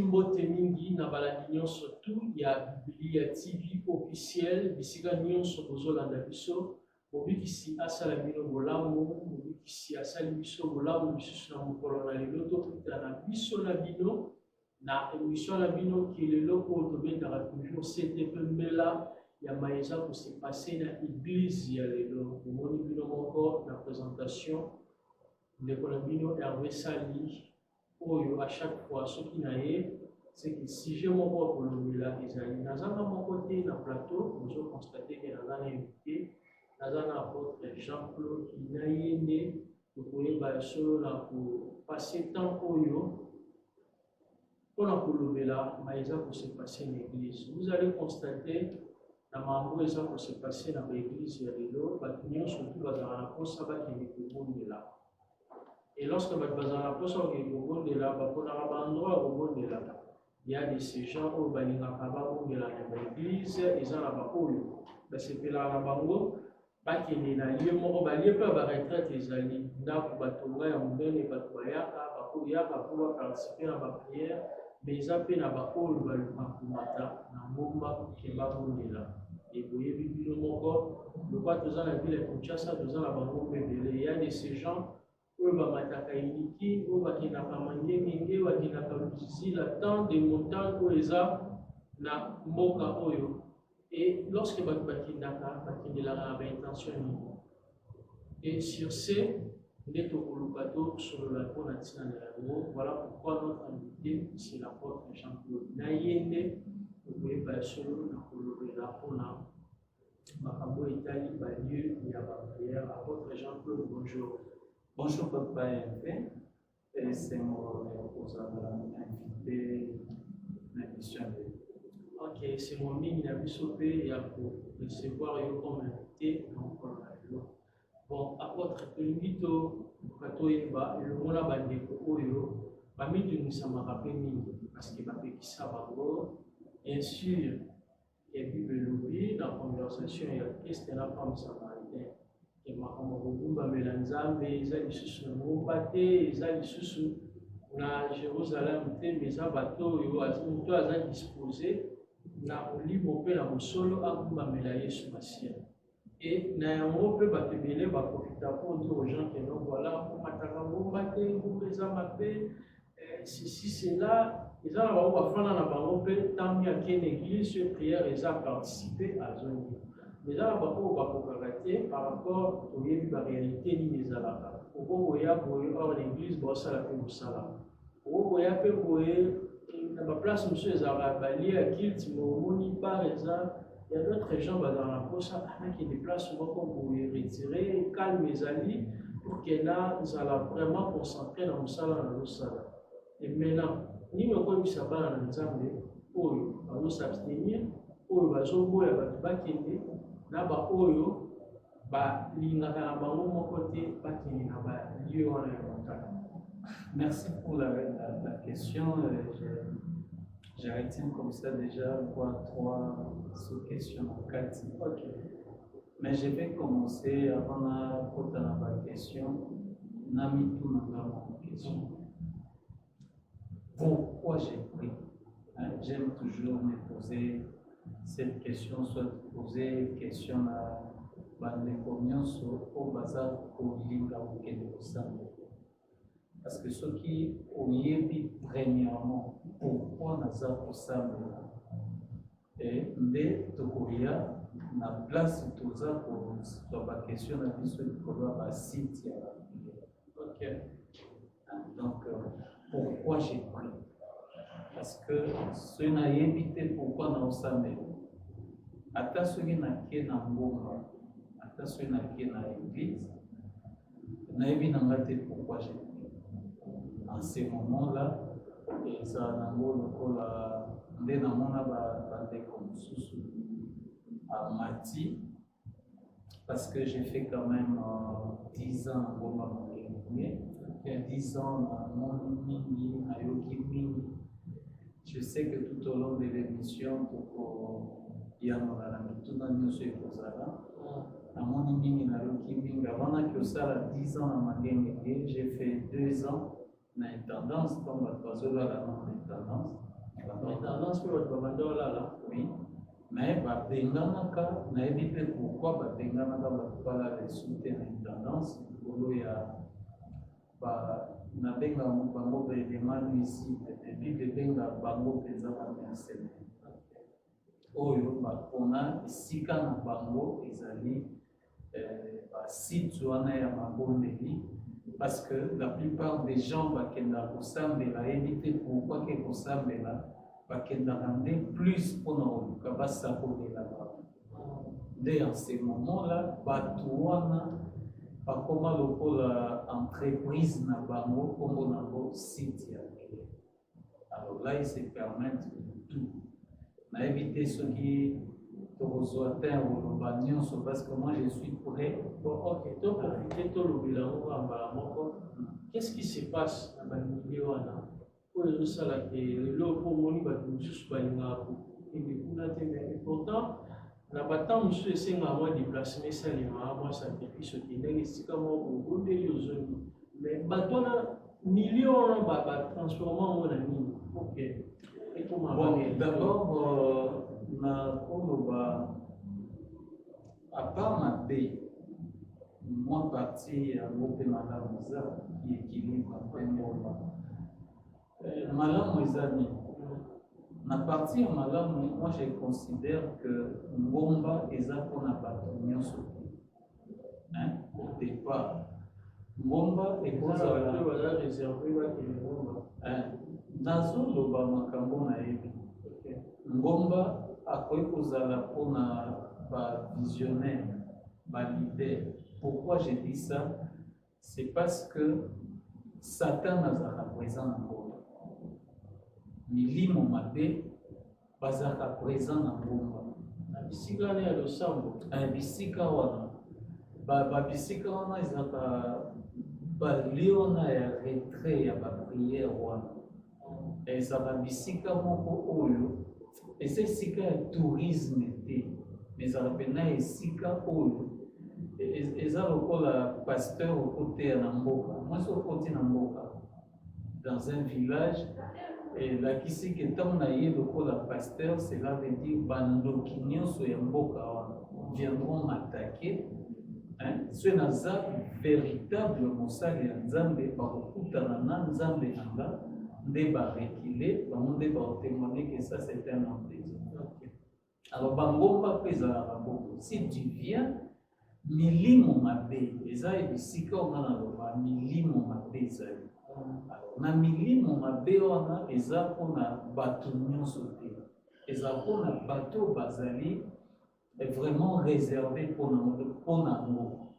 mbote mingi na balandi nyonso tu ya Biblia TV officiel bisika nyonso bozolanda biso mobikisi asala bino bolamu mobikisi asali biso bolamu lisusu na mokolo na lelo tokutana na biso na bino na émission na bino kilelo oyo tobetaka toujours CTP mbela ya maeza kose passe na église ya lelo omoni bino moko na présentation ndeko na bino Hervé Sali oyo à chaque fois soki na ye c'est que sujet moko akolobela ezali nazanga moko te na plateau ozo constater que naza na invité naza na apôtre Jean-Claude Kinaye nde tokoyeba solo na kopase temps oyo mpona kolobela maeza kose passe na église. Vous allez constater na mambo eza kose passe na baéglise ya lelo bato nyonso tu bazala na mposa bakende kobondela. Et lorsque bato bazala na mposa bakende kobondela baponaka baendroit kobondela. Il y a de ces gens oyo balingaka babondela na baéglise eza na baoyo basepelaka na bango bakende na lie moko balie mpe baretraite ezali ndako batonga ya monene bato bayaka bakoyaka mpo baparticipe na bapriere mais eza mpe na baoyo balumakumata na ngomba ke babondela eboyebi bino moko lokwa toza na ville ya Kinshasa toza na bangomba ebele ya de ces gens oyo bamataka eliki oyo bakendaka mangengenge bakendaka lusila tant de montagne oyo eza na mboka oyo. Et lorsque bakendaka bakendelaka na baintention nini et sur ce nde tokoluka solola mpona ntina na yango. Voilà pourquoi notre invité c'est l'apôtre Jean-Claude na ye nde tokoyeba solo na kolobela mpona makambo etali balieu ya baprière. Apôtre Jean-Claude, bonjour. Bonjour papa Hervé, et c'est mon invité à l'émission. Ok, c'est mon mini na biso pe ya ko recevoir yo comme invité donc bon apôtre tolingi katoyeba elongola bandeko oyo bamitungisamaka mpe mingi parce que bapekisa bango bien sûr ya bible elobi na conversation ya Christ na femme samaritain ke makambo kogumbamela nzambe eza lisusu na ngomba te eza lisusu na Jérusalem te mais eza bato oyo moto aza disposé na olimo mpe na mosolo agumbamela Yesu Masia. Et na yango mpe bato ebele baprofita mpo dire aux gens que non voilà omataka ngomba te ngomba eza mabe ceci cela eza na bango bafanda na bango mpe ntango akende église prière eza participe azongi mais eza na bango bakokaka te par rapport toyebi baréalité nini ezalaka okoboya boye hors l'église baosala mpe mosala okoboya mpe boye na baplace mosusu ezalaka balie ya kilte momoni par eza il y a d'autres gens dans la poche qui déplacent beaucoup pour retirer calme ezali pour que là nous allons vraiment concentrer dans le salon dans le salon. Et maintenant ni le quoi bisa bana na nzambe oyo bazo s'abstenir oyo bazo boya bato bakende na ba oyo ba lingaka na bango moko te bakende na ba lieu wana ya montagne. Merci pour la question. Je retiens comme ça déjà 3 sous-questions en 4. Okay. Mais je vais commencer avant la question. Question. Pourquoi j'ai pris? J'aime toujours me poser cette question, soit poser question à Bandekonion sur au bazar au Linga ou Kendosambe. Parce que ce qui ont dit premièrement, pourquoi Naza Kosambe et de Tokoria, la place de Toza pour la question de la mission de Koba à City. Ok. Donc, pourquoi j'ai pris? Parce que ce n'a évité pourquoi nous sommes. Ata ce qui n'a qu'à n'amboma, ata ce qui n'a qu'à l'église, n'a évité pourquoi j'ai pris. En ce moment-là, et ça n'a pas le à Mati, parce que j'ai fait quand même 10 ans à 10 ans à mon mini, à Yoki Mini. Je sais que tout au long de l'émission, il y a tout dans nos yeux à mon mini, à Yoki Mini, avant que ça, à 10 ans à Mangenge, j'ai fait 2 ans. Une tendance, comme la la tendance, France peut être bandeur là. Oui. Mais babenganaka nayebi mpe pourquoi babenganaka bato bala resulte na intendance likolo ya nabenga bango baélément nuisible epuis ebenga bango mpenza bamercenaire oyo bapona esika na bango ezali basite wana ya mabondeli parce que la plupart des gens bakendaka kosambela yebi te pourquoi ke kosambela bakendaka nde plus mpona koluka basakolela bango nde en ce moment là bato wana bakoma lokola entreprise na bango kombo nango site ya guerre. Alors là ils se permettent tout nayebi te soki tokozwa te koloba nyonso parce que moi je suis prêt. Bon, ok, donc profiter tolobela ngo ambala moko qu'est-ce qui se passe na bamili wana oyo ezosalaka lelo mpo omoni bato mosusu balingaka kokende kuna te mais pourtant na batemps mosusu esengaka mwa déplacement esalemaka mwa sacrifice okendaki esika moko obondeli ozongi mais bato wana milio wana batransforma ngo na nini ok d'abord na koloba à part mabe mwa parti yango mpe malamu eza équilibre mpengola malamu eza nini na parti ya malamu moi je considère que ngomba eza mpona bato nyonso te au départ ngomba ekozala nazoloba makambo nayebi ngomba akoki kozala mpona bavisionnaire balider. Pourquoi j'ai dit ça? C'est parce que Satan azalaka présent na ngomba milimo mabe bazalaka présent na ngomba na bisika wana ya losambo bisika wana babisika wana ezalaka balie wana ya retrait ya bapriere wana ezalaka bisika moko oyo eza esika ya tourisme te mais ezalaka mpena esika oyo eza lokola pasteur okoteya na mboka mwasi okoti na mboka dans un village elakisi ke ntango na ye lokola pasteur cela veut dire bandoki nyonso ya mboka wana viendront m'attaquer soki naza véritable mosali ya nzambe bakokutana na nzambe na nga nde barekile bango nde baotémoigner que ça c'est un homme de Dieu. Alors bangomba mpe ezalaka bongo si tu viens milimo mabe eza ebisika onga na loba milimo mabe ezali na milimo mabe wana eza mpona bato nyonso te eza mpona bato bazali vraiment réservé mpona yango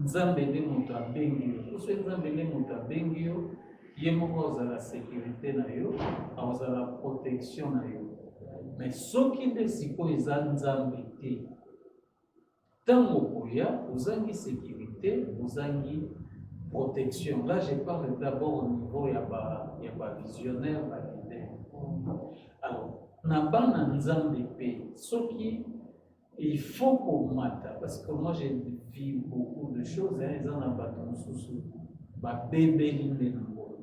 nzambe nde moto abengi yo soki nzambe nde moto abengi yo ye moko azala sécurité na yo azala protection na yo mais soki nde sikoyo eza nzambe te ntango koya ozangi sécurité ozangi protection. Là je parle d'abord au niveau ya bavisionnaire balider. Alors na bana nzambe pe soki il faut komata parce que moi j'ai vu beaucoup de choses eza na bato mosusu babebeli nde na ngolo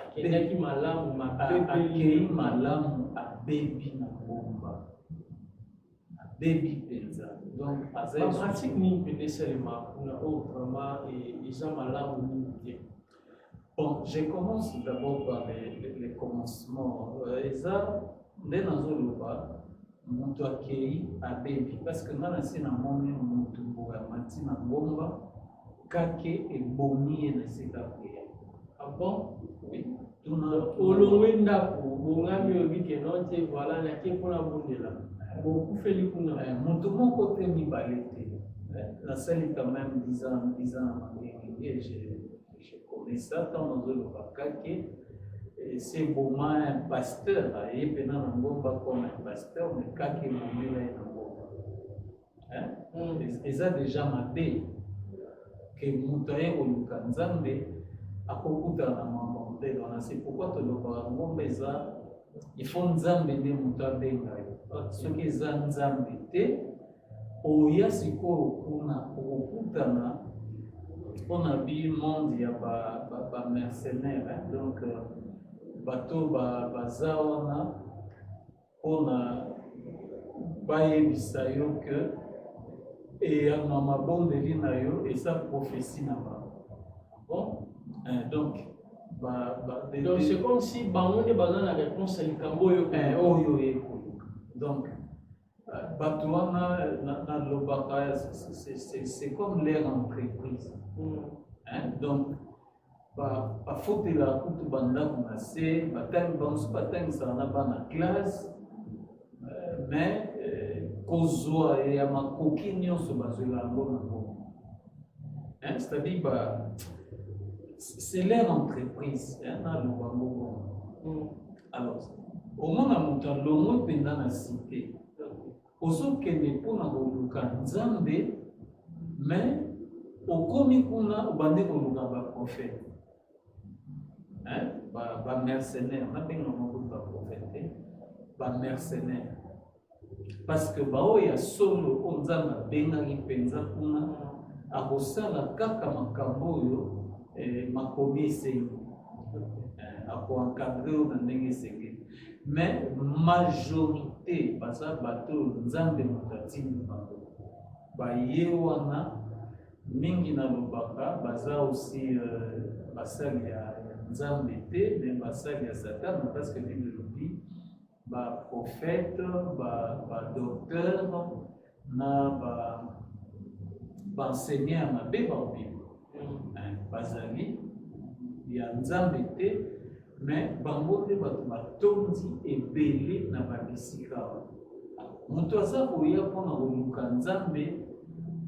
akendaki malamu akei malamu abebi na ngomba abebi mpenza donc pratique nini mpe esalema kuna oyo vraiment eza malamu nini te. Bon, je commence d'abord par les commencements. Eza nde nazoloba moto akei abebi parce que nga nasi namoni moto boya mati na ngomba kake eboni ye na esika koya. Ah bon? Oui. olongwe ndako bongami obike no te voilà nake mpona bondela bokufeli kuna moto moko te mibale te nasali quand même 10 ans na mandenge et je connais ça tant nazoloba kake c'est boma un pasteur aye mpena na ngomba comme un pasteur mais kake ebomela ye na ngomba eza déjà mabe ke moto aye koluka nzambe akokutana na mambo ndenge wana c'est pourquoi tolobaka ngomba eza il faut nzambe nde moto abenga yo soki eza nzambe te oya sikoyo kuna okokutana mpona bi monde ya bamercenaire donc bato baza wana pour bayebisa yo que eyama mabondeli na yo eza prophétie na bango. Bon, donc donc c'est comme si bango nde baza na réponse ya likambo oyo oyo ekoluka. Donc bato wana nalobaka c'est comme leur entreprise. Donc bafutela kutu bandako na se batangisaka na bana classe, mais kozwa ya makoki nyonso bazwela yango na bongo. C'est-à-dire c'est leur entreprise naloba ngo bongo. Alors omona moto alongwe mpenza na cité ozokende mpona koluka nzambe, mais okomi kuna obande koluka baprofete, bamercenaire, nabenga moko baprofete bamercenaire, parce que baoyo solo oyo nzambe abengaki mpenza kuna akosala kaka makambo oyo makomi esengi, akoencadre oyo na ndenge esengeli. Mais majorité baza bato nzambe moto atindi bango baye wana mingi nalobaka baza aussi basali ya nzambe te, mais basali ya Satan, parce que Bible elobi baprofete badocteur na baenseigneur mabe babible bazali ya nzambe te, mais bango te bato batondi ebele na babisika wana. Moto aza koya mpona koluka nzambe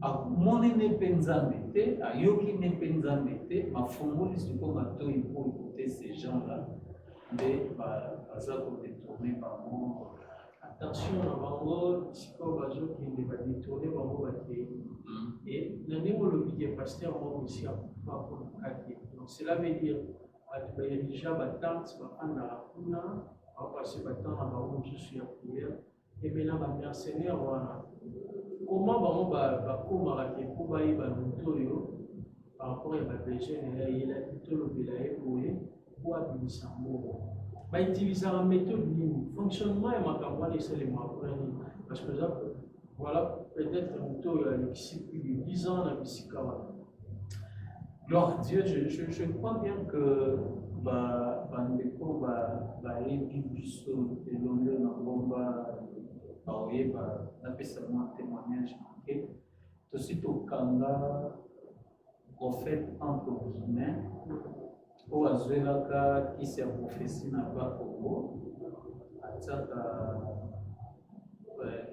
amoni ne mpe nzambe te, ayoki ne mpe nzambe te, mafungoli siko matoyi mpo écouter ces gens-là nde baza kodetourne bango. Attention na bango sikoyo bazokende badetourne bango bakei. Et na ndenge olobi ke pasteur moko esi akufa akolukaki. Donc cela veut dire bato baya déjà batante bafandaka kuna bapase batemps na bango mosusu ya prière. Et maintenant bamercenaire wana comment bango bakomaka ke mpo bayeba moto oyo par rapport ya babesoin na ye ayelaki tolobela ye boye mpo abimisa mbongo. Bautilisaka méthode nini, fonctionnement ya makambo wana esalemaka mpona nini? Parce que voilà peut-être moto oyo alekisi plus de 10 ans na bisika wana. Gloire à Dieu, je crois bien que bandeko bayebi biso elongo na ngomba baoyeba napesa mwa témoignage moke tosi tokanga prophète entre guillemets oyo azwelaka kisi ya prophétie na bakongo atiaka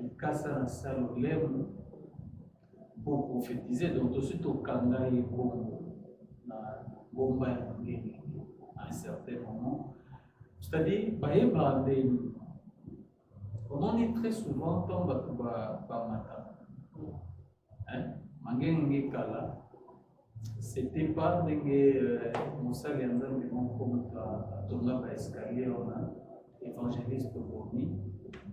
likasa na salolemo pour prophétiser. Donc tosi tokanga ye bongo na ngomba ya mongenge à un certain moment, c'est-à-dire bayeba ndeni on est très souvent tant bato bamata mangenge kala c'était pas ndenge mosali ya nzambe moko moto atonga baescalier wana évangéliste bomi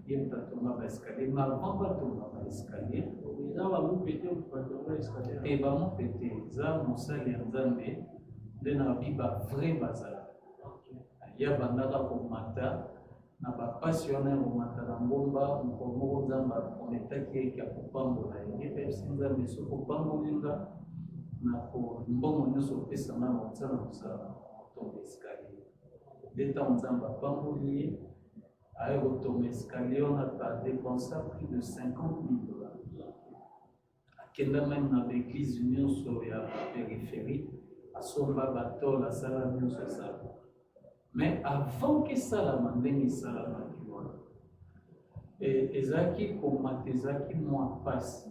ye moto atonga baescalier, mais avant batonga baescalier eza bamopete batonga escalier te bamopete eza mosali ya nzambe nde na biba vrai bazala ya bandaka komata na bapasi wana ya komata na ngomba mokolo moko nzambe aprometaki eke akopambola ye mpe esi nzambe soki opamboli nga na mbongo nyonso opesanga na kotia na kosala kotonga escalier. Nde ntango nzambe apamboli ye aye kotonga escalier wana adepensa plus de 50 000 $. Akenda meme na baeglise nyonso ya périphérie asomba batole asala nyonso esala. Mais avant que esalama ndenge esalamaki wana ezalaki komata ezalaki mwa mpasi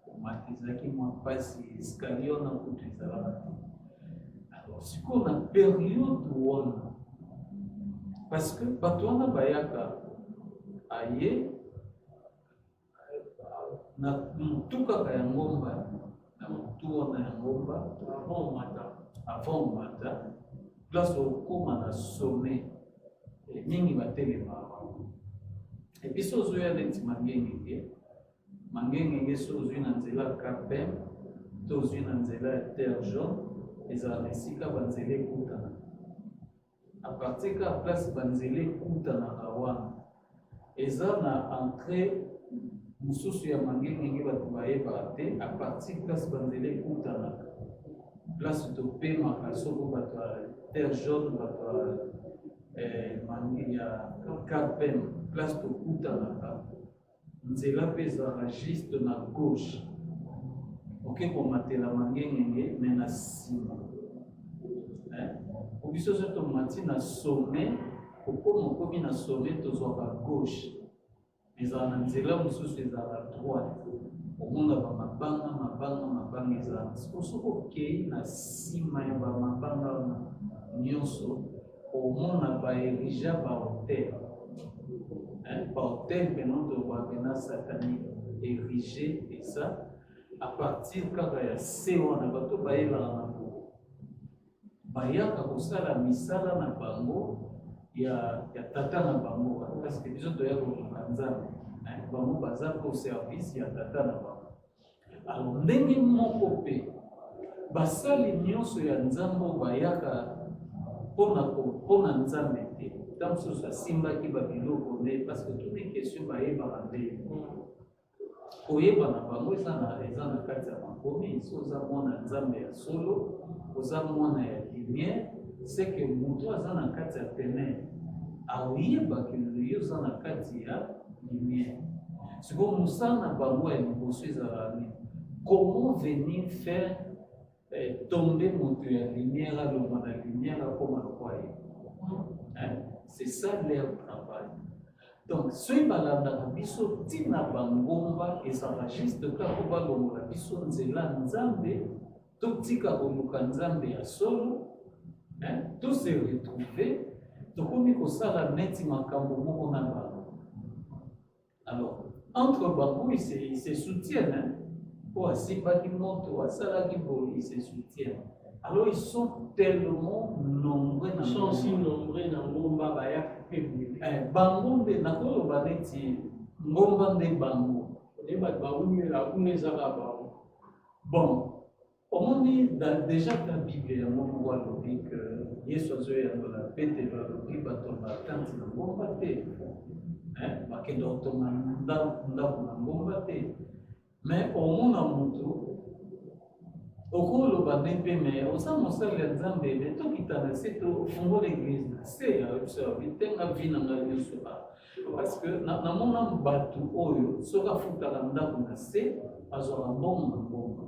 komata ezalaki mwa mpasi escalier wana kutu ezalaka te. Alors sikoyo na période wana parce que bato wana bayaka aye na mutu kaka ya ngomba na mutu wana ya ngomba avant omata place okoma na sommet mingi batelema bango epi so ozwi ya neti mangengenge so ozwi na nzela ya Cap-Vert to ozwi na nzela ya Terre Jaune ezala na esika banzela ekutana à partir ka place banzele kutanaka wana eza na entrée mosusu ya mangengenge bato bayebaka te à partir place banzele kutanaka place topemaka soko bato ya terre jaune bato ya carpen place tokutanaka nzela mpe ezalaka juste na gauche oke komatela mangengenge me na nsima po biso so tomati na sommet kokoma okomi na sommet tozwaka gauche ezala na nzela mosusu ezala droite omona bamabanga ezala soki okei na nsima ya bamabanga wana nyonso omona baerige bahotel bahotel mpena tobwapena satanique érigé eza à partir kaka ya se wana bato bayelaka na bo bayaka kosala misala na bango ya tata na bango parce que biso toya koluka nzambe bango baza po service ya tata na bango alors ndenge moko mpe basali nyonso ya nzambe bayaka mpona nzambe te ntango mosusu asimbaki babiloko nde parce que tuna question bayebaka nde koyeba na bango eza na kati ya makomi so oza mwana nzambe ya solo oza mwana ya lumière c'est que moto aza na kati ya ténèbre aoyebaki yo oza na kati ya lumière sikoyo mosala na bango ya liboso ezala nini comment venir faire tomber moto ya lumière aloba na lumière akoma lokwa ye c'est ça leur travail. Donc, ceux qui balandaka biso tina bangomba ezala juste kaka balongola biso nzela nzambe totika koluka nzambe ya solo to se retrouver tokomi kosala neti makambo moko na bango. Alors, entre bango ils se soutiennent po asimbaki moto asalaki boye ils se soutiennent. Alors ils sont tellement nombreux ils sont si nombreux na ngomba bayaka bango nde nakoloba neti ngomba nde bango bato baumela kuna ezaka bango bon omoni déjà ta bible yango moko alobi ke yesu azoyangola petelo alobi bato batanti na ngomba te bakende kotonga ndako na ngomba te mais omona motu okoloba nde mpe me oza mosali ya nzambe me tokitana se tofungola église na se ya biso ya bitenga vi na ngai nyonso parce que namona bato oyo soki afutaka ndako na se azwaka mbongo na ngomba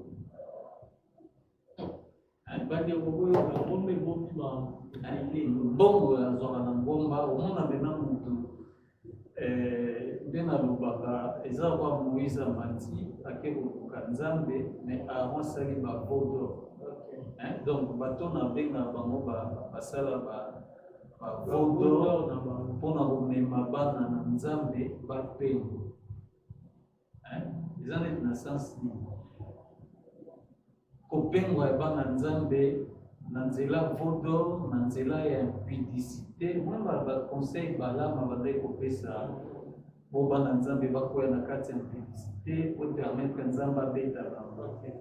bandeko oyo ngomba ebobima mbongo azwaka na ngomba omona mena motu nde nalobaka eza kwa moïse amati ake koluka nzambe me aron asali bavodo donc bato na benga bango basala bavodo mpona komema bana na nzambe bapengo eza neti na sens nini kopengwa ya bana nzambe na nzela vodo na nzela ya impudicité mwa baconseil balama bazali kopesa po bana nzambe bakwea na kati ya impudicité po permettre nzambe abeta bango te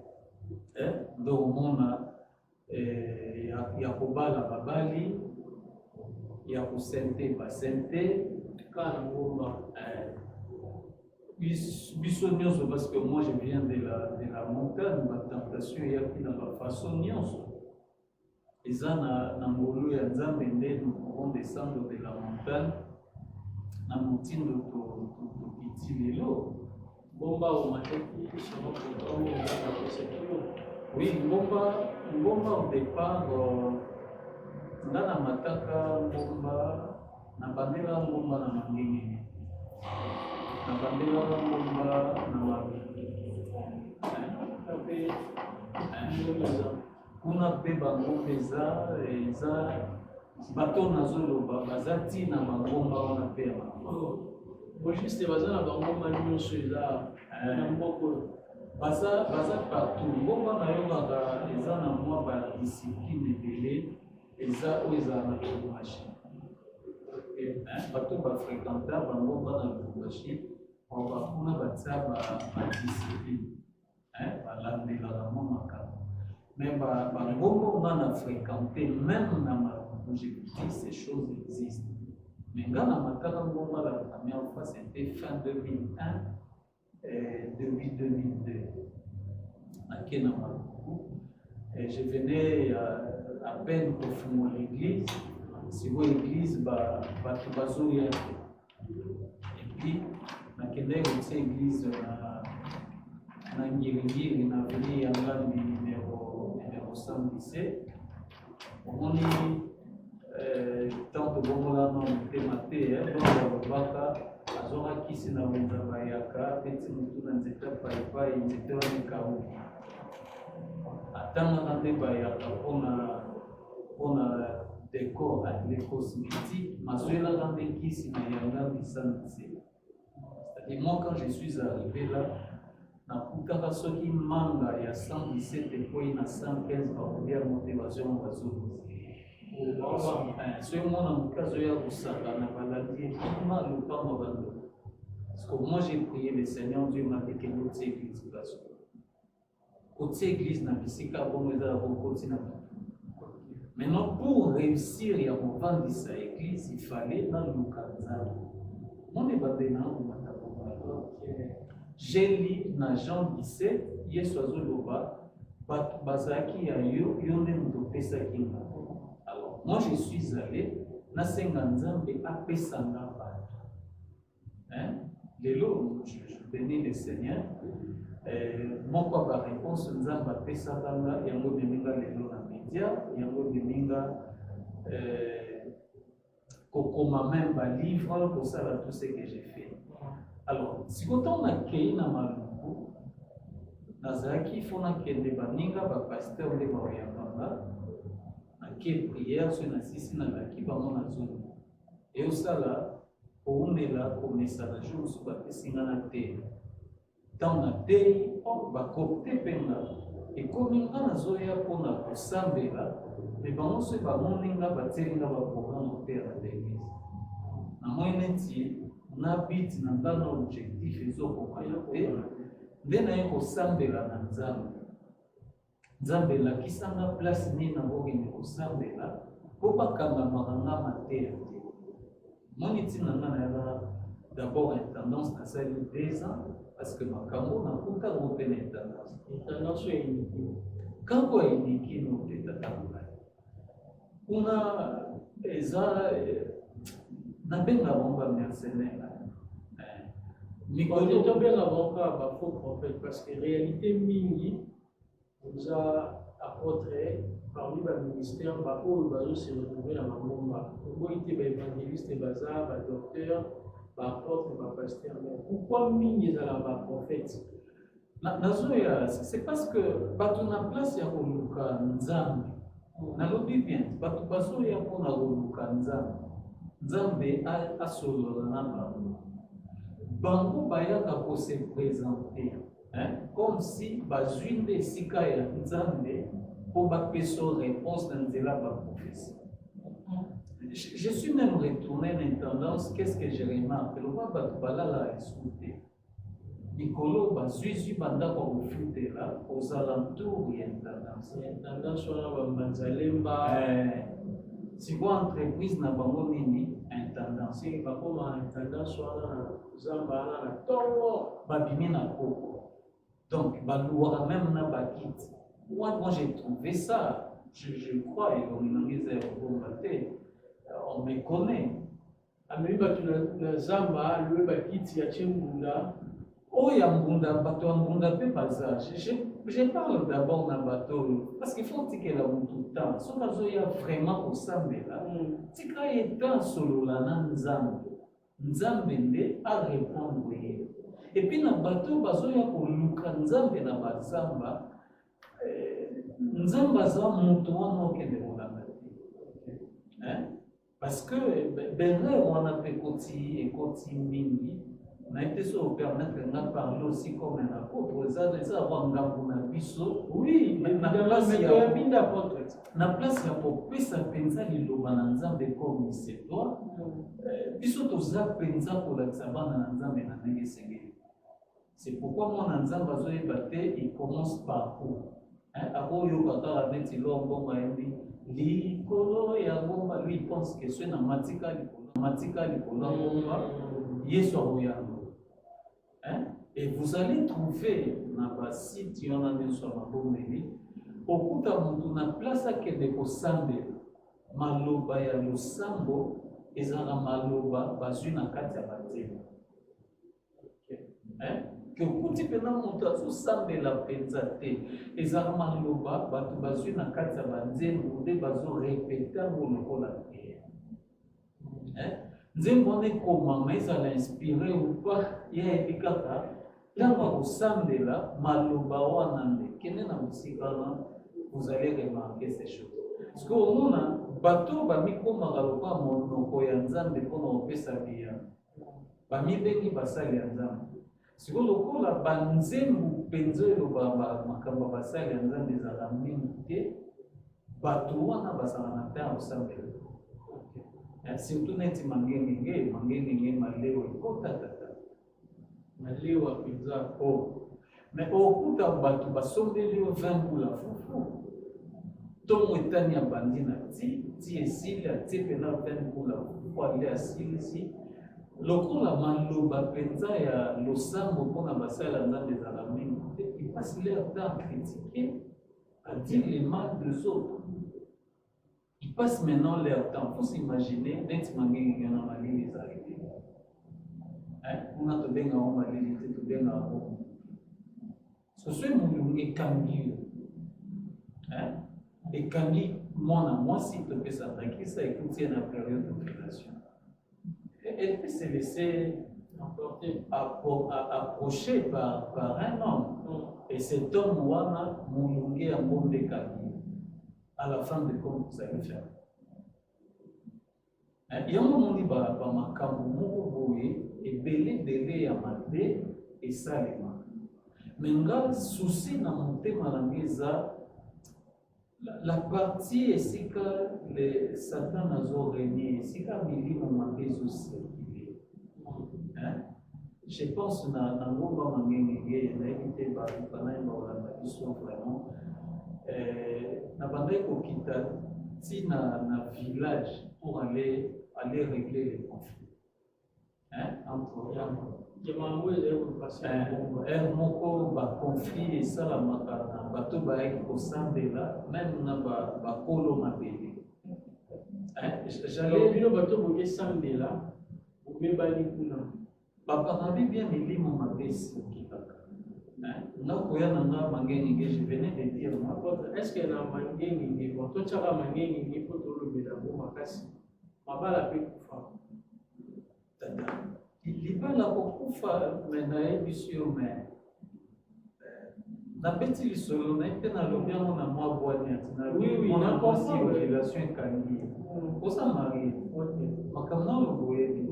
ndo omona ya kobala babali ya kosente basente kaka na ngomba biso nyonso parce que moi je viens de la montagne batentation eyaki na bafaçon nyonso eza na ngolu ya nzambe nde nous pouvons descendre de la montagne na motindo tokiti lelo ngomba omateki samakotomo ezaka kosekio oui ngomba au départ nga na mataka ngomba na bandela ngomba na mangengenge na bandela ngomba na mabi ape kuna mpe bangomba eza bato nazoloba baza ntina bangomba wana mpe ya bango juste baza na bangomba nyonso eza na mboka baza partout ngomba nayokaka eza na mwa badiscipline ebele eza oyo ezala na lubumbashi bato bafréquenta bangomba na lubumbashi bakuna batia badiscipline balandelaka mwa makambo mais bangomba nga na fréquente même où j'ai dit ces choses existent. Mais quand on m'a la première fois, c'était fin 2001, début 2002. À Kenamaluku. Et je venais à peine pour finir l'église. Si vous l'église, et puis, je venais à l'église na Ngirigiri, na avenue Yangambi numéro 117. On est tant que bon là non thématé, donc baka azora kisi na wenza bayaka peti mutu na nzeta paipai nzeta wana kawu atanga na te bayaka pona décor avec les cosmétiques mazuela rande kisi na Yangambi sanse. C'est-à-dire moi quand je suis arrivé là nakutaka soki manga ya 117 po na 115 bakolia monte bazonga bazonga soki mona mokazo ya kosaka na baladi ekima lopango bando. Parce que moi j'ai prié le Seigneur Dieu m'a dit que notre église place côté église na bisika bongo eza la côté na maintenant pour réussir ya kovandi sa église il fallait na lukanza mon ebandena ngomata j'ai lu dans Jean 17, Yesu azoloba, bazaki ya yo nde muto pesa kinga. Alors, moi je suis allé, na senga nzambe apesanga bato. Lelo, je bénis le Seigneur. Mon papa réponse nzambe apesanga nga, yango beminga lelo na média, yango beminga kokoma même ba livre pour ça tout ce que j'ai fait. Alors, si vous avez un maluku, nazaki fona kende baninga ba pasteur de baoyambanga, na ke prière sur na sisi na laki bango na zone. Et au sala, pour unela komesa na jour sur ba pesinga na te. Dans na te, ba kopte penga. Et comme inga na zoya pona kosambela, mais bango se ba moninga ba telinga ba programme au terre de l'église. Na moyeneti n'habite dans un objectif et zo komayate ndena yeko sambela na nzambe nzambe la kisanga place ni na bogende ko sambela po bakanga makanga matere moni tina na d'abord une tendance à ça 2 ans parce que makambo na kuta open tendance est unique quand quoi unique no tetatanga una eza nabenga bomba mercenaire. Mikolo tobenga bomba ba faux prophète parce que réalité mingi nous a apporté parmi les ministères ba ko ba se retrouver dans mambomba. Ko ite ba évangéliste baza ba docteur ba apôtre ba pasteur. Mais pourquoi mingi za la ba prophète? Nazoya c'est parce que bato na place ya koluka nzambe. Na lobi bien bato bazoya pona koluka nzambe. Nzambe a solo na bango. Bango bayaka ko se présenter, comme si bazwinde sika ya Nzambe pour bapeso réponse dans nzela ba prophétie. Je suis même retourné dans une tendance, qu'est-ce que j'ai remarqué? Le roi Batubala a écouté. Nicolo bazwizi banda kwa kufute là aux alentours il y a une tendance. Il y a une tendance sur la Banzalemba. Si vous entreprise na bango nini intendance si bakoma intendance wana zamba na tongo babimi na koko donc balouara même na bakit moi j'ai trouvé ça je crois et on me connaît amemi batu na zamba le bakiti ya chembunda oh ya mbunda bato ya mbunda pe baza je parle d'abord d'un bateau parce qu'il faut que la tout le temps so bazo ya vraiment au sambela tika eta solo la nzambe nde a répondre et puis na bateau bazo ya ko luka nzambe na bazamba nzamba za mutu wana okende kolanda parce que benre wana pe koti mingi na été sur permettre de parler aussi comme un apôtre. Ça avoir un biseau. Oui, mais na place ya popesa penza liloba na nzambe comme c'est toi. Biso toza penza pour la sabana na nzambe na ndenge sengeli. C'est pourquoi moi na nzambe azoyeba te il commence par où. Abo yo kaka neti longo mayebi likolo ya ngomba, lui il pense que c'est na matika likolo ngomba yesu akoyango. Et vous allez trouver na basite yona nyonso ya mabomeli okuta mutu na place akende kosambela maloba ya losambo ezalaka maloba bazwi na kati ya banzembo. Ke okuti mpena moto azosambela mpenza te ezalaka maloba bato bazwi na kati ya banzembo nde bazorepete yango lokola priere. Nzembo wana ekomama ezala inspire upa yeyebi kaka ntango akosambela maloba wana nde kende na mosika wana vous allez remarquer ces choses. Parce que omona bato bamikomaka lokola monoko ya nzambe mpona kopesa biya bamibengi basali ya nzambe. Sikoyo lokola banzembo mpenza eloba makambo basali ya nzambe ezala mingi te bato wana bazala na ntango kosambela. Surtout neti mangengenge malewa ekotatata malewa mpenza. Mais okuta bato basombeli yo 20 mbula fufu ntongo etani ya bandi na ti esili atie mpena 20 mbula fufu ale asilisi lokola maloba mpenza ya losambo mpona basali ya nzambe ezala mingi te ils passent leur temps à critiquer, à dire les mal des autres. Ils passent maintenant leur temps. Il faut s'imaginer, net mangé y en a malé les arrivés. On a tout bien à malé, tout bien à ce soit mon et Camille. Et Camille, moi, si tu peux s'attaquer, ça écoute la période de relation. Elle peut se laisser approcher par un homme. Et cet homme, Wana, Moulungi a mondé Camille. À la fin de compte, vous allez faire. Il y a un moment où ma cambo et belé à maté et ça les mains. Mais il souci dans mon thème à la partie est que les Satan a régné, c'est comme il dit mon aussi. Je pense que dans le monde il y a évité vraiment. Nabandai kokita si na village pour aller régler les conflits entre moko ba conflit esalamaka na bato bayaki kosambela même na bakolo mabele. Bino bato bokesambela obebani kuna bapanabi bien milimo mabesi okitaka. Je venais de dire, est-ce que na mangenge bon to chaka mangenge pour to lobela bo makasi mabala pe kufa il va la kufa mais na émission mais na petit solo na pe na lobia na moi boani atina oui na aussi relation kangi pour ça marié makamna loboye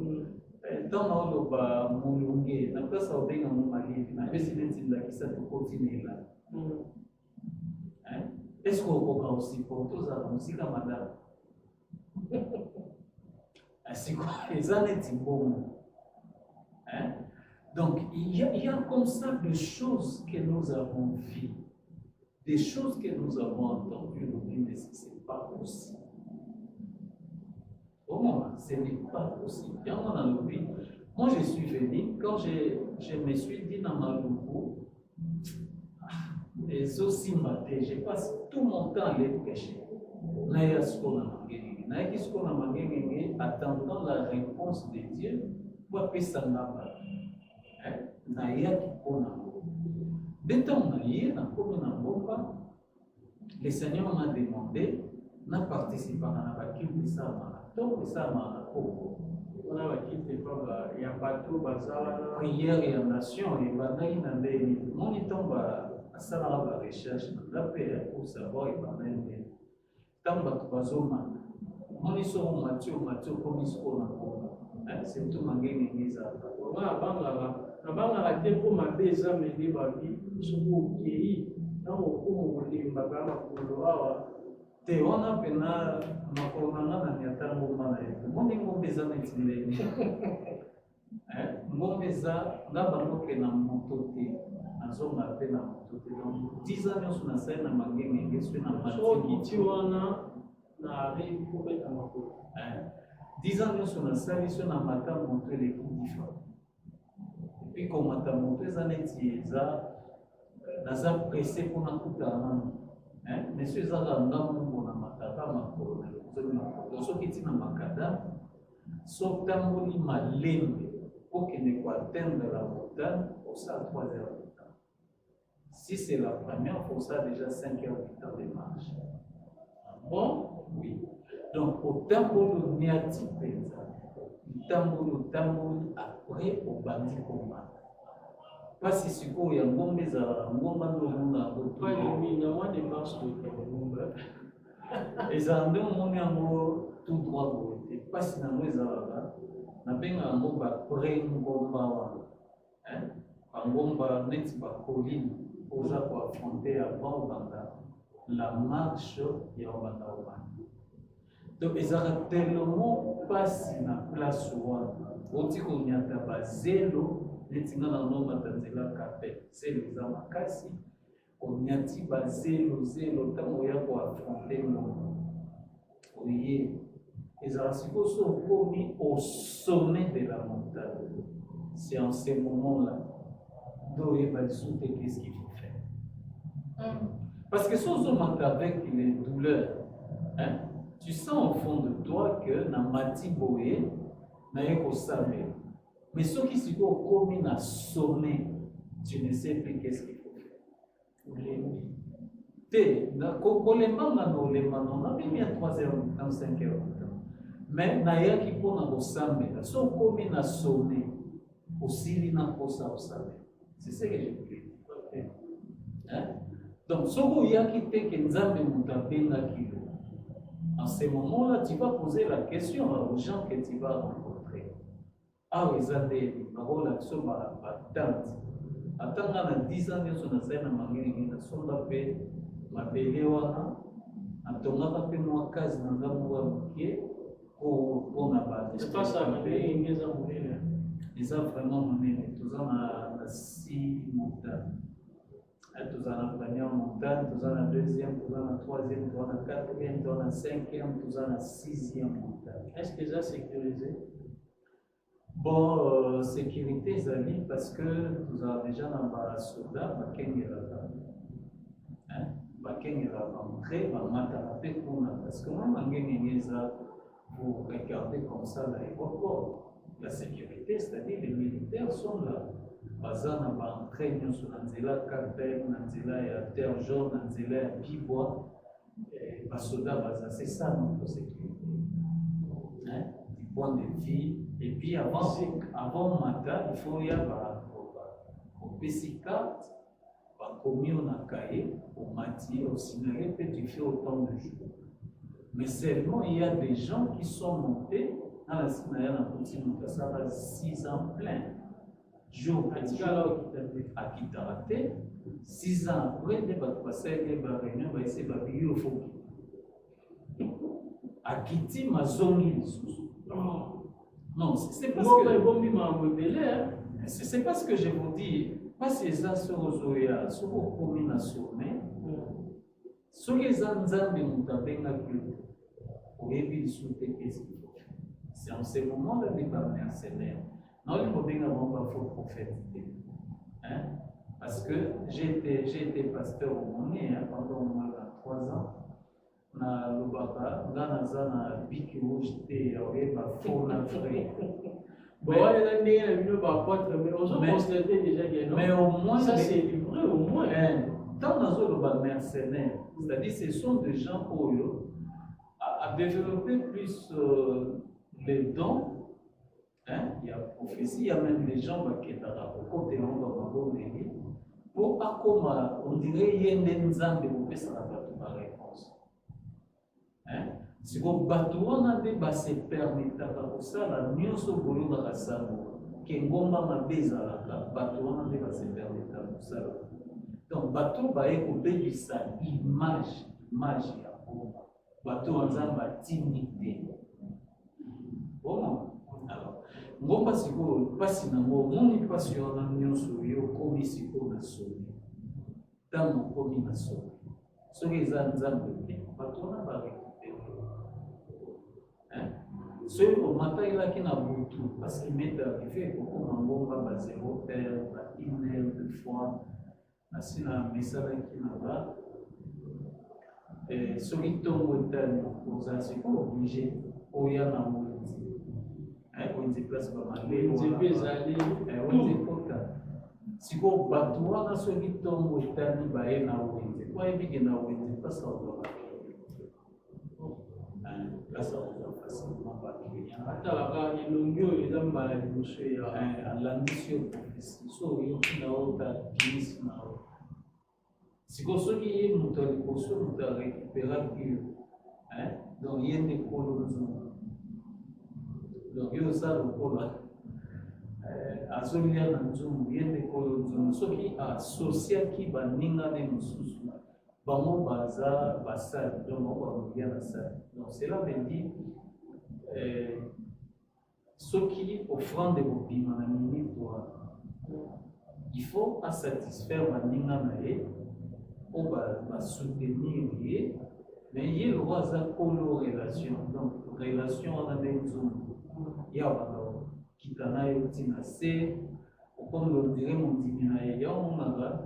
dans le bas moulungue na place au benga mon mari na president de la kisa to continuer là est-ce qu'on peut aussi pour tous à musique madame ainsi quoi les années bon donc il y a comme ça des choses que nous avons vues, des choses que nous avons entendues mais c'est pas possible. Au moment, ce n'est pas possible. Moi, je suis venu, quand je me suis dit dans ma logo, les aussi matés, je passe tout mon temps à les prêcher. Attendant la réponse de Dieu, pour appeler ça là-bas. Le Seigneur m'a demandé de participer à la Bible de Sama. Donc, ça m'a prière et en nation, et mon temps va à la recherche, pour savoir et par même. Tant que bazoma, mon histoire Mathieu comme histoire c'est tout ma gang et les arbres. Avant la tempo ma beza me dit babi, ce qui est dans le coup, te wana pena makonanga na nyatango mana yetu moni ngombe za na itileni ngombe za na bango ke na moto te azonga pe na moto te donc 10 ans nyonso na sai na mangenge ngeso na matiki ti wana na rebi kobeta makolo. 10 ans nyonso nasali so na mata moto eleki différent. Epuis komata moto eza neti eza naza pressé mpona kutana nano. Mais so ezaka ngambo mpona mataka makolo na lokozomi makolo soki ntina makada so tamboli malembe okende koatteindre la montagne osala 3 heures de temps. Si c'est la première fois, ça déjà 5 heures de temps de marche. Bon, oui. Donc, au tambolo niati penza, tambolo après au bandi combat. Pas si c'est quoi, il y a un bon baiser, un bon bando, Pas il y a moins de marche de Cameroun. Et ça, on est en gros tout droit. Pas si dans les arabes, on a bien un mot après un combat. Un combat net par colline. Pour affronter avant la marche et en banda. Donc, ils ont tellement passé na place où on dit qu'on y a d'abord zélo, les tingana dans nos matanzela capé, zélo za makasi, on y a dit bah zélo tant on y a pour affronter nos. Oui, ils ont supposé commis au sommet de la montagne. C'est en ces moments-là, d'où il va sauter qu'est-ce qu'il faut. Parce que si on monte avec les douleurs, tu sens au fond de toi que dans mati boé, n'a savait. Mais ceux qui sont commis à sommet, tu ne sais plus qu'est-ce qu'il faut faire. On a mis à 3 heures de temps, 5 heures de temps. Mais n'a qui pour nous sommet, ceux commis à sommet, aussi n'a pas ça au sommet. C'est ce que je veux dire. Donc, ce qui fait que nous avons en ce moment-là, tu vas poser la question aux gens que tu vas rencontrer. Ah oui, ça dit, ma relation va attendre. Attendre 10 ans, nous sommes dans un mangini, nous sommes là, ma béléwana, attendant que moi, case, nous avons pour n'a pas. C'est pas ça, mais ils ont voulu. Ils ont vraiment mené. Tous en a 6 montagnes. Tous en la première montagne, tous en la deuxième, tous en la troisième, tous en la quatrième, tous en la cinquième, tous en la 6e montagne. Est-ce qu'ils ont sécurisé? Bon, sécurité, ça dit parce que nous avons déjà dans le soldat, il va rentrer, va m'attraper parce que moi, vous regardez comme ça l'aéroport. La sécurité, c'est-à-dire les militaires sont là. Bazana va entrer sur Nanzela, Carpel, Nanzela et à terre jaune, Nanzela et Pibois. Et Basoda, c'est ça notre sécurité. Du point de vue. Et puis avant matin, il faut y avoir un PC4, un commis on a cahier, au matin, au signalé, peut tu fais autant de jours. Mais seulement il y a des gens qui sont montés dans la signalée, ça va 6 ans plein. Jour à Kitaraté, 6 ans après, il va passer la réunion, il va essayer de vivre au fond. À Kiti, ma zone, non, c'est parce que c'est pas ce que je vous dis. Pas ces ça sur Ozoya, sur vos communes sommet, sur les anzambes mutabenga que pour éviter qu'est-ce qu'il faut. C'est en ce moment-là que les mercenaires. Non, il faut bien avoir un faux prophète. Parce que j'ai été pasteur au Moné pendant au moins 3 ans. Na lobaka ngana zana biki ujite aweba fona vrai. Mais au moins ça c'est livré au moins. Tant dans le mercenaire, c'est-à-dire ce sont des gens qui à développer plus les dons. Il y a prophétie, il y a même des gens qui sont au côté de l'homme pour accommoder, on dirait qu'il y a des gens qui ont fait ça la réponse. Si vous bateau on a des se permettre pour ça la mieux se voler dans la salle qui ngomba mabeza la bateau on a des se permettre pour ça. Donc bateau va écouter sa image ya bomba. Bateau en zamba timidité. Bon alors ngomba siko pasi na ngomoni pasi ona nyonso yo komi siko na somi. Tango komi na somi. Soki za nzambe bateau na ba soki omatakelaki na butu parce que m'est arrivé kokoma ngonga ba 0 heure ba 1 heure de fois nasina misalaki na ba soki ntongo etali oza sikoyo oblige oya na wenze place nzembe ezali wenze kota sikoyo bato wana soki ntongo etali baye na wenze po ayebike na wenze place ozwaka place ozwa facilement baclient atalaka elongi oyo eza mbala liboso ya alandisi yo profesi so oyoki na oyo takinisi na oyo sikoyo soki ye moto ya liboso moto arécupéraki yo donc ye nde kolo nzungu donc yo oza lokola azolia na nzungu ye nde kolo nzungu soki asosiaki baningane mosusu bango baza basali donc bango bakolia na sali donc cela veut dire soki offrande bobima na minute wana il faut asatisfaire baninga na ye o basoutenir ye mais ye loko aza kolo relation donc relation wana nde nzungu ye abaka kita na ye ntina se okombe ondire mondimi na ye ya omonaka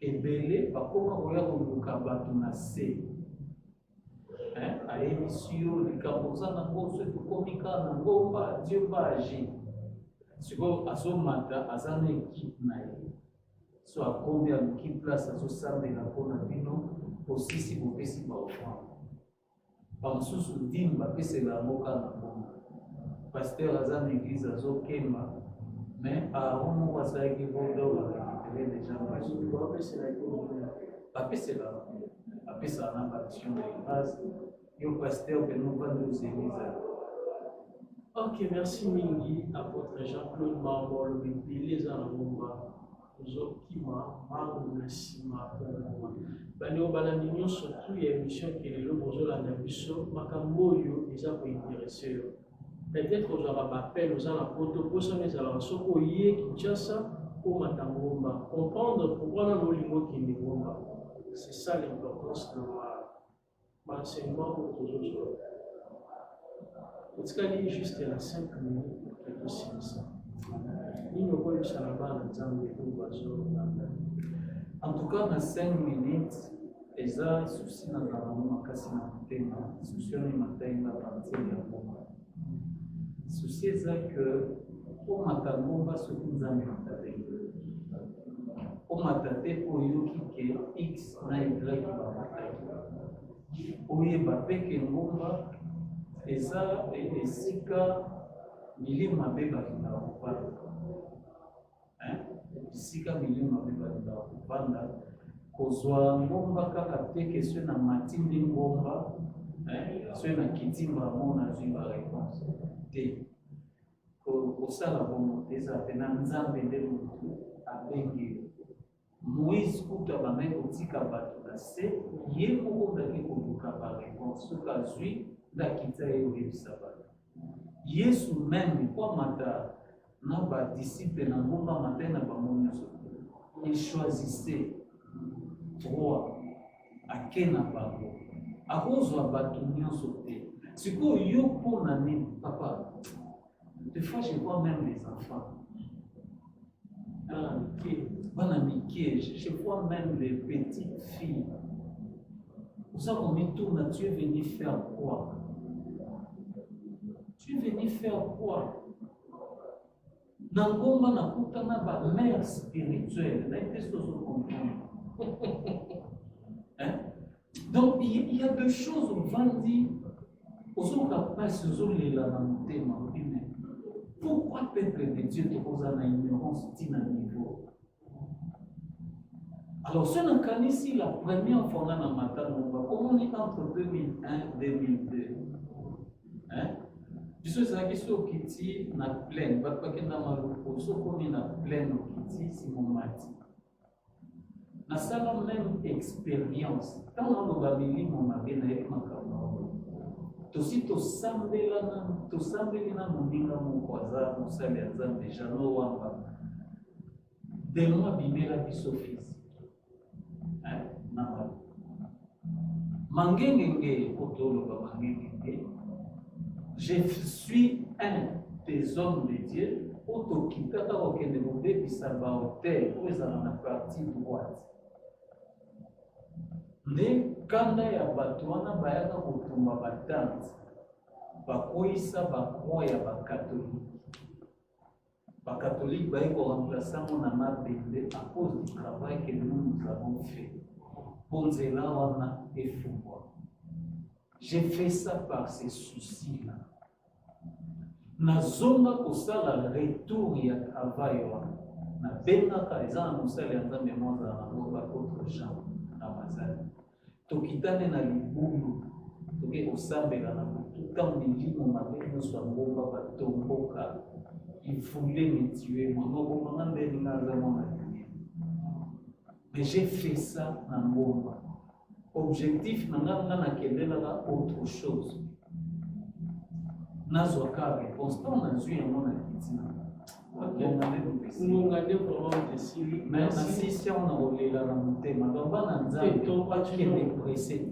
ebele bakoma koya koluka bato na se ayebisi yo likambo oza nango soki okomi kaka na ngomba dieu va agir sikoyo azomata aza na ekipe na ye so akomi aluki place azosambela mpona bino osisi bopesi baofrande bamosusu dime bapesela yango kaka na mbongo paster aza na église azokemba mais aron moko asalaki vodo barécupere déjà bapesela bapesaka na baaction na grâce yo paster pene ovandi ozeglize. Ok, merci mingi apôtre Jean-Claude Mambo lobebele eza na ngomba ozokima mangu na nsima mpona bandeko balandi nyonso tu ya émission kelelo bozolanda biso makambo oyo eza kointeresse yo peut-être ozwaka bapele oza na poto posana ezalaka soki oye kinshasa omata ngomba comprendre pourquoi nano olingi okende ngomba c'est ça l'importance na baenseignement oyo tozozwa otikali juste na 5 minutes tokosilisa nini okoyebisa na bana nzambe oyo bazolanda. En tout cas na 5 minutes eza susi nazalamo makasi na motema susi wana ematai na partir ya ngomba susi eza ke omata ngomba soki nzambe atateki omata te po oyoki ke x na y bamataki oyeba mpe ke ngomba eza esika milimo mabe bakendaka kovanda esika milimo mabe bakendaka kovanda kozwa ngomba kaka te ke soki na matindi ngomba soki na kitimba yango nazwi baréponse te kosala bongo te eza te na nzambe nde motu abengi moïse kuta bandaki kotika bato na se ye moko ndaki koluka baréponse soki azwi ndakita ye oyebisa bato yesu meme po amata na badisiple na ngomba matai na bango nyonso echoisisse 3 ake na bango akozwa bato nyonso te sikoyo yo mpona nini papa des fois je vois même les enfants bana mike je vois même les petites filles oza komitourna tu es venu faire quoi? Tu es venu faire quoi? Nangomba nakutana ba mère spirituelle, là il faut se comprendre. Hein? Donc il y a deux choses on va dire aux capables de la motema mais pourquoi peuple de Dieu te pose à ignorance d'un niveau? Alors ce n'est ici la première fois dans la matin comment on est entre 2001 et 2002. Hein? Biso ezalaki so okiti na plaine bato bakenda maloko so okomi na plaine okiti simomati nasala même expérience ntango naloba milimo mabe nayebi makambo yango tosi tosambeli na moninga moko aza mosali ya nzambe jano wamba demo abimela biso fils na malo mangengenge po toloba mangengenge Je suis un des hommes de Dieu. Otokitaka okende kobebisa bahotel oyo ezala na partie droite. Nde kanda ya bato wana bayaka kotumba batante bakoyisa bakroix ya bakatolike. Bakatolike baye koremplace yango na mabende à cause du travail que nous avons fait. Pour nzela wana efungwa. J'ai fait ça par ces soucis-là. Nazonga kosala retour ya travail wana. Nabengaka eza na mosala ya nzambe mozala na ngo baautre gens na bazali. Tokitane na libulu toke osambela na butu ntango milimo mabe nyonso ya ngomba batomboka il voulait me tuer monobomanga ndenge naza mona lumière. Mais j'ai fait ça na ngomba. Objectif nanga nakendelaka autre chose. Nazwa ka réponse ntango nazwi yango na kiti ngongane vraiment desili. merci si on a rolela na motema donc bana nzambe tokende presse